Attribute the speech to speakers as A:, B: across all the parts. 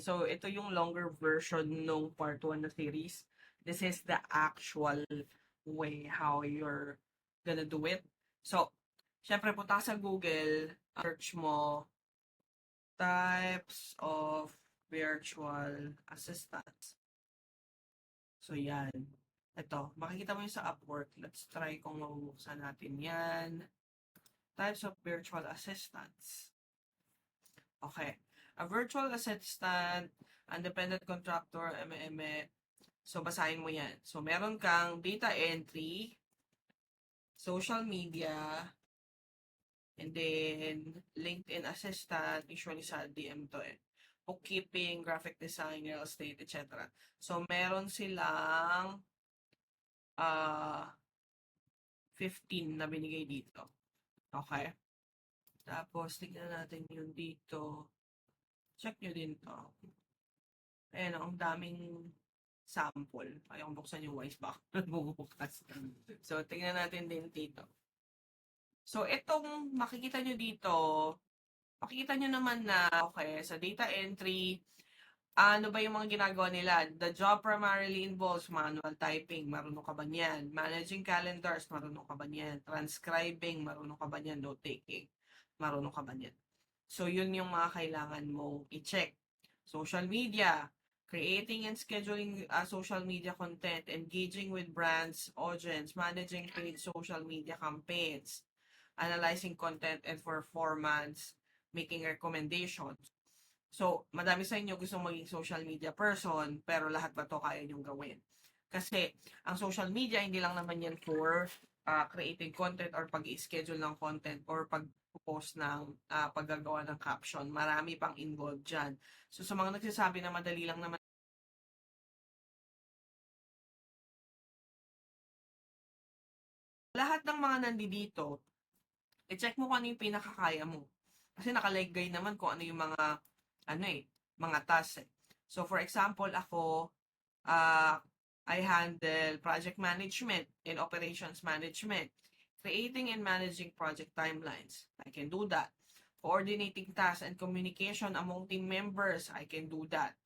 A: So ito yung longer version nung part 1 na series. This is the actual way how you're gonna do it. So, syempre punta ka sa Google, search mo types of virtual assistants. So, yan. Ito, makikita mo yung sa Upwork. Let's try kung mabubuksan natin yan. Types of virtual assistants. Okay. A virtual assistant, independent contractor, eme. So, basahin mo yan. So, meron kang data entry, social media, and then LinkedIn assistant, usually sa DM to bookkeeping, graphic design, real estate, etc. So, meron silang 15 na binigay dito. Okay? Tapos, tignan natin yung dito. Check nyo din to. Ayan, ang daming sample. Ayaw buksan yung Wisebox. Bumubukas. So, tingnan natin din dito. So, itong makikita nyo dito, makikita nyo naman na, okay, sa data entry, ano ba yung mga ginagawa nila? The job primarily involves manual typing, marunong ka ba niyan? Managing calendars, marunong ka ba niyan? Transcribing, marunong ka ba niyan? Note-taking, marunong ka ba niyan? So, yun yung mga kailangan mong i-check. Social media, creating and scheduling social media content, engaging with brands, audience, managing paid social media campaigns, analyzing content and performance, making recommendations. So, madami sa inyo gusto maging social media person, pero lahat ba to kaya nyong gawin? Kasi, ang social media, hindi lang naman yan for creating content or pag-schedule ng content or pag-post ng paggagawa ng caption. Marami pang involved dyan. So, sa mga nagsasabi na madali lang naman, lahat ng mga nandito, i-check mo kung ano yung pinakakaya mo. Kasi nakalagay naman kung ano yung mga, mga tasks So, for example, ako, I handle project management and operations management, creating and managing project timelines. I can do that. Coordinating tasks and communication among team members. I can do that.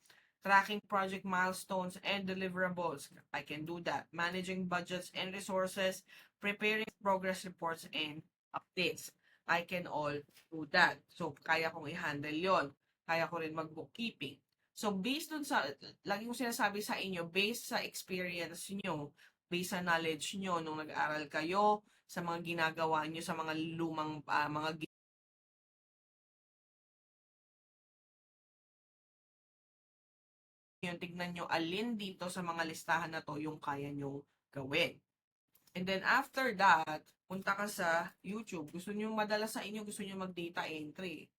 A: Tracking project milestones and deliverables. I can do that. Managing budgets and resources. Preparing progress reports and updates. I can all do that. So, kaya kong i-handle yon. Kaya ko rin mag-bookkeeping. So, based dun sa, lagi kong sinasabi sa inyo, based sa experience nyo, based sa knowledge nyo nung nag-aaral kayo, sa mga ginagawa nyo, sa mga lumang, mga yun, tignan nyo alin dito sa mga listahan na to yung kaya nyo gawin. And then after that, punta ka sa YouTube. Gusto nyo madala sa inyo, gusto nyo mag-data entry.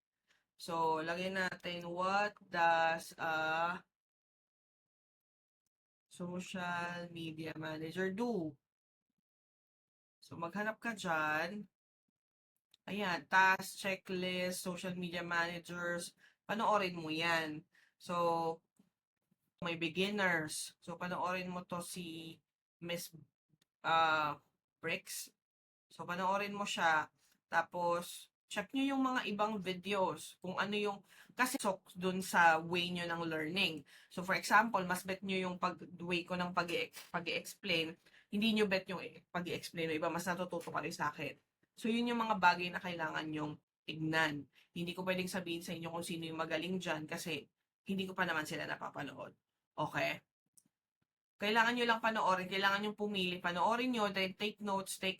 A: So, lagay natin, what does a social media manager do? So, maghanap ka dyan. Ayan, task, checklist, social media managers. Panoorin mo yan. So, may beginners. So, panoorin mo to si Miss Bricks. So, panoorin mo siya. Tapos, check nyo yung mga ibang videos. Kung ano yung, kasi so, dun sa way nyo ng learning. So, for example, mas bet nyo yung way ko ng pag-i-explain. Hindi nyo bet yung pag-i-explain ng iba. Mas natututo ka rin sa akin. So, yun yung mga bagay na kailangan nyong tignan. Hindi ko pwedeng sabihin sa inyo kung sino yung magaling dyan kasi hindi ko pa naman sila napapanood. Okay? Kailangan nyo lang panoorin, kailangan nyo pumili, panoorin nyo, then take notes, take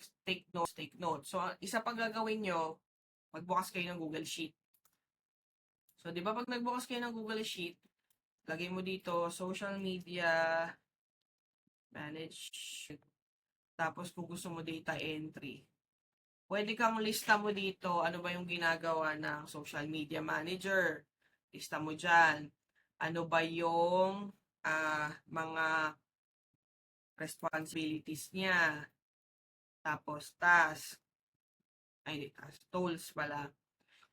A: notes, take notes. So, isa pang gagawin nyo, magbukas kayo ng Google Sheet. So, di ba pag nagbukas kayo ng Google Sheet, lagay mo dito, social media, manage, tapos kung gusto mo data entry. Pwede kang lista mo dito, ano ba yung ginagawa ng social media manager. Lista mo dyan. Ano ba yung mga responsibilities niya. Tapos, task. Ay, task. Tools pala.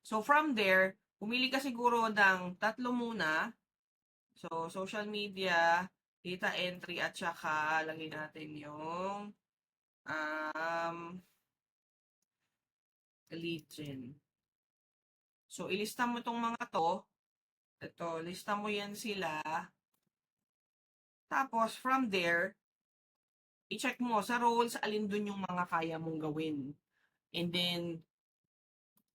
A: So, from there, pumili ka siguro ng tatlo muna. So, social media, data entry, at saka lagay natin yung lead gen. So, ilista mo tong mga to. ito, lista mo yan sila. Tapos, from there, i-check mo sa roles, alin dun yung mga kaya mong gawin. And then,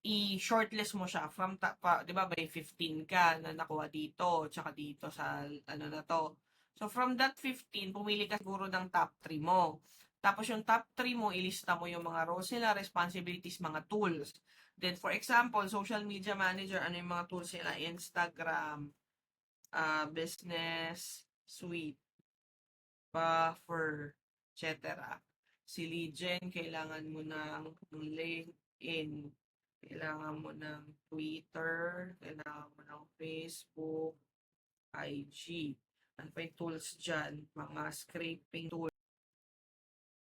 A: i-shortlist mo siya from, 'di ba, may 15 ka na nakuha dito, tsaka dito sa, ano na to. So, from that 15, pumili ka siguro ng top 3 mo. Tapos, yung top 3 mo, ilista mo yung mga roles nila, responsibilities, mga tools. Then, for example, social media manager, ano yung mga tools nila? Instagram, business, suite, buffer, etc. Si Legion, kailangan mo ng LinkedIn, kailangan mo ng Twitter, kailangan mo ng Facebook, IG. Ano pa yung tools dyan? Mga scraping tools.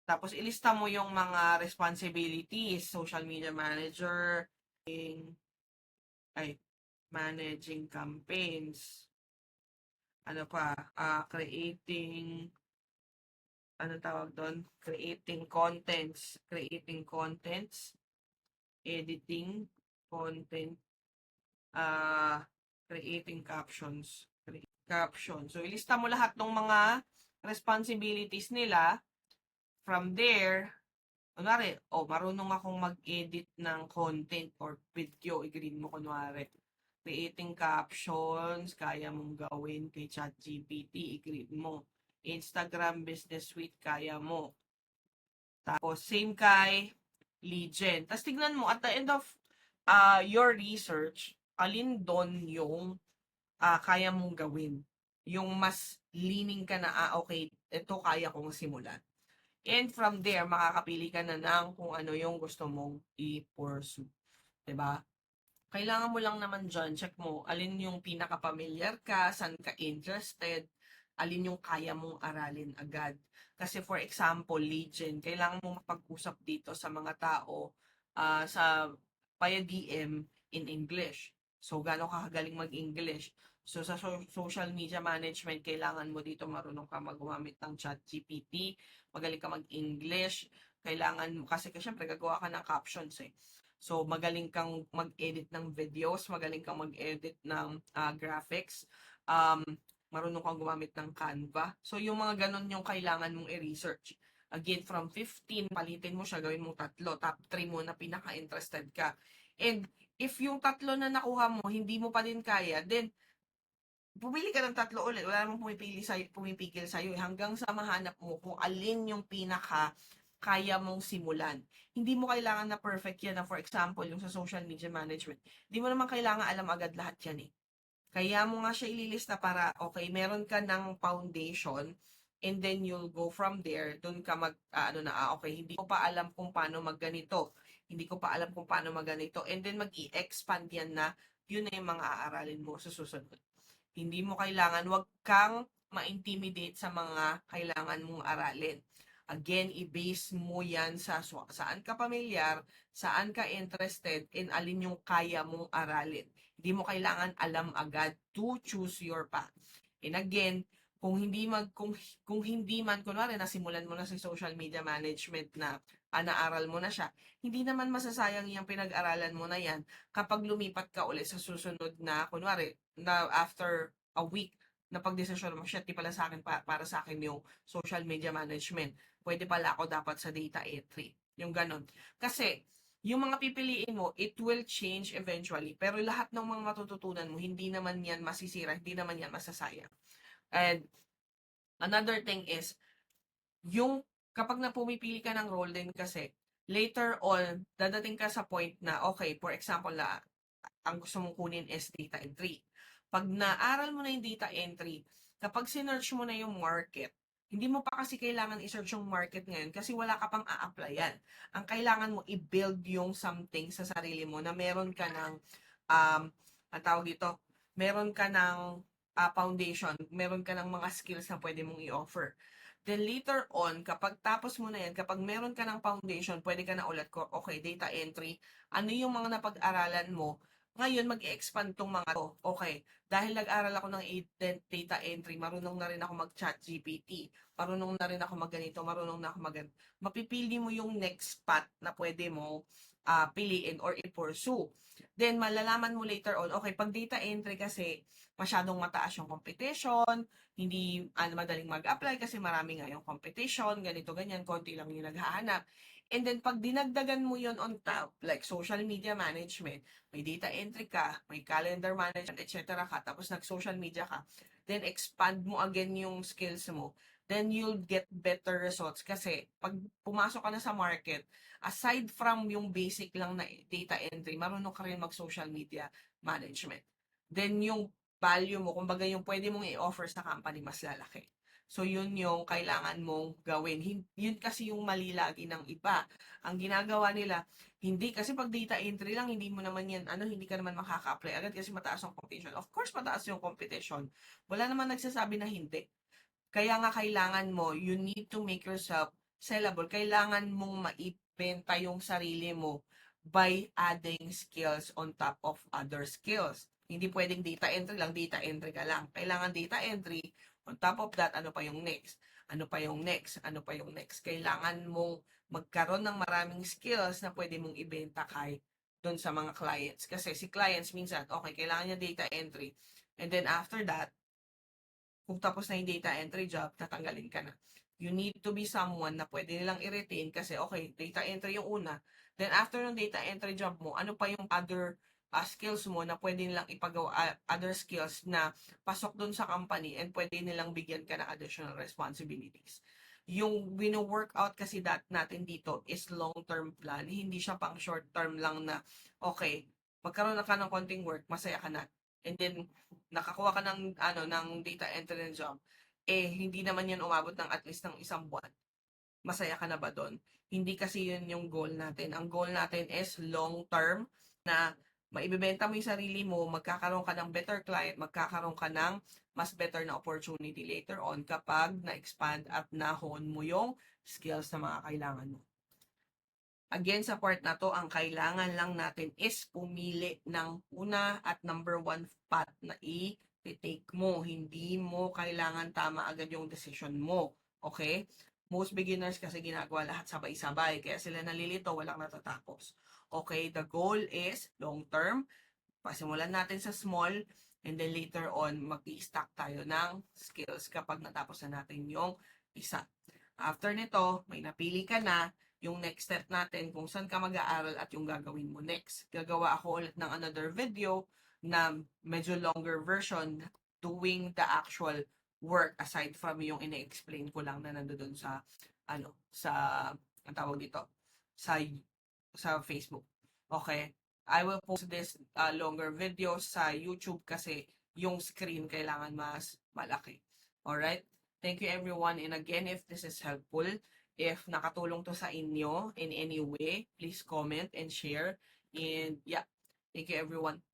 A: Tapos, ilista mo yung mga responsibilities. Social media manager, managing campaigns. Ano pa? Creating, ano tawag doon? Creating contents, editing content, uh, creating captions. So, ilista mo lahat ng mga responsibilities nila. From there, kunwari, marunong akong mag-edit ng content or video, i-green mo kunwari. Creating captions, kaya mong gawin kay ChatGPT, i-green mo. Instagram Business Suite, kaya mo. Tapos, same kay Legion. Tapos, tignan mo, at the end of your research, alin doon yung kaya mong gawin. Yung mas leaning ka na, okay, ito kaya kong simulan. And from there, makakapili ka na ng kung ano yung gusto mong i-pursue. 'Di ba? Kailangan mo lang naman dyan, check mo, alin yung pinaka-familiar ka, saan ka interested, alin yung kaya mong aralin agad. Kasi for example, Legion, kailangan mong mapag-usap dito sa mga tao sa via DM in English. So, gano'n ka kagaling mag-English. So, sa social media management, kailangan mo dito marunong ka gumamit ng ChatGPT, magaling ka mag-English, kailangan mo, kasi syempre gagawa ka ng captions eh. So, magaling kang mag-edit ng videos, magaling kang mag-edit ng graphics, marunong kang gumamit ng Canva. So, yung mga ganun yung kailangan mong i-research. Again, from 15, palitin mo siya, gawin mong tatlo, top 3 mo na pinaka-interested ka. And if yung tatlo na nakuha mo, hindi mo pa din kaya, then pumili ka ng tatlo ulit. Wala namang pumipigil sa'yo. Hanggang sa mahanap mo kung alin yung pinaka kaya mong simulan. Hindi mo kailangan na perfect yan na, for example, yung sa social media management. Hindi mo naman kailangan alam agad lahat yan eh. Kaya mo nga siya ililista para, okay, meron ka ng foundation and then you'll go from there. Doon ka okay, hindi ko pa alam kung paano magganito. Hindi ko pa alam kung paano magganito. And then mag-i-expand yan na yun na yung mga aaralin mo sa susunod. Hindi mo kailangan, wag kang ma-intimidate sa mga kailangan mong aralin. Again, i-base mo yan sa saan ka pamilyar, saan ka interested, and alin yung kaya mong aralin. Hindi mo kailangan alam agad to choose your path. And again, kung hindi man kunwari nasimulan mo na sa social media management na naaral mo na siya, hindi naman masasayang yung pinag-aralan mo na yan kapag lumipat ka ulit sa susunod na kunwari na after a week na pagdesisyon mo, shit, di pala sa akin, para sa akin yung social media management. Pwede pala ako dapat sa data entry. Yung ganon. Kasi, yung mga pipiliin mo, it will change eventually. Pero lahat ng mga matututunan mo, hindi naman yan masisira, hindi naman yan masasayang. And another thing is, yung kapag na pumipili ka ng role din kasi, later on, dadating ka sa point na, okay, for example, ang gusto mong kunin is data entry. Pag naaral mo na yung data entry, kapag sinearch mo na yung market, hindi mo pa kasi kailangan i-search yung market ngayon kasi wala ka pang a-applyan. Ang kailangan mo, i-build yung something sa sarili mo na meron ka ng, ang tawag dito, meron ka ng foundation, meron ka ng mga skills na pwede mong i-offer. Then later on, kapag tapos mo na yan, kapag meron ka ng foundation, pwede ka na ulit ko, okay, data entry, ano yung mga napag-aralan mo, ngayon, mag-expand tong mga to. Okay, dahil nag-aral ako ng data entry, marunong na rin ako mag-chat GPT, marunong na rin ako mag-ganito, marunong na ako mag-ganito. Mapipili mo yung next path na pwede mo piliin or i-pursue. Then, malalaman mo later on, okay, pag data entry kasi, masyadong mataas yung competition, hindi madaling mag-apply kasi marami nga yung competition, ganito, ganyan, konti lang yung naghahanap. And then, pag dinagdagan mo yun on top, like social media management, may data entry ka, may calendar management, etc. ka, tapos nag-social media ka, then expand mo again yung skills mo, then you'll get better results. Kasi, pag pumasok ka na sa market, aside from yung basic lang na data entry, marunong ka rin mag-social media management. Then, yung value mo, kumbaga yung pwede mong i-offer sa company, mas lalaki. So, yun yung kailangan mong gawin. Yun kasi yung mali lagi ng iba. Ang ginagawa nila, hindi, kasi pag data entry lang, hindi mo naman yan, hindi ka naman makaka-apply agad kasi mataas ang competition. Of course, mataas yung competition. Wala naman nagsasabi na hindi. Kaya nga kailangan mo, you need to make yourself sellable. Kailangan mong maibenta yung sarili mo by adding skills on top of other skills. Hindi pwedeng data entry lang, data entry ka lang. Kailangan data entry, on top of that, ano pa yung next? Ano pa yung next? Ano pa yung next? Kailangan mong magkaroon ng maraming skills na pwede mong ibenta kay doon sa mga clients. Kasi si clients minsan, okay, kailangan niya data entry. And then after that, kung tapos na yung data entry job, tatanggalin ka na. You need to be someone na pwede nilang i-retain kasi okay, data entry yung una. Then after ng data entry job mo, ano pa yung other skills mo na pwede nilang ipagawa, other skills na pasok dun sa company and pwede nilang bigyan ka ng additional responsibilities. Yung wino-workout kasi natin dito is long-term plan. Hindi siya pang short-term lang na, okay, magkaroon na ka ng konting work, masaya ka na. And then, nakakuha ka ng data entry job, hindi naman yan umabot ng at least ng isang buwan. Masaya ka na ba doon? Hindi kasi yun yung goal natin. Ang goal natin is long term na maibibenta mo yung sarili mo, magkakaroon ka ng better client, magkakaroon ka ng mas better na opportunity later on kapag na-expand at na-hone mo yung skills na mga kailangan mo. Again, sa part na to, ang kailangan lang natin is pumili ng una at number one path na i-take mo. Hindi mo kailangan tama agad yung decision mo. Okay? Most beginners kasi ginagawa lahat sabay-sabay. Kaya sila nalilito, walang natatapos. Okay? The goal is long-term. Pasimulan natin sa small and then later on, mag-i-stack tayo ng skills kapag natapos na natin yung isa. After nito, may napili ka na, yung next step natin kung saan ka mag-aaral at yung gagawin mo next. Gagawa ako ulit ng another video na medyo longer version doing the actual work aside from yung ine-explain ko lang na nandoon sa ang tawag dito sa Facebook. Okay? I will post this longer video sa YouTube kasi yung screen kailangan mas malaki. Alright? Thank you everyone, and again, if this is helpful, if nakatulong to sa inyo in any way, please comment and share. And yeah, thank you everyone.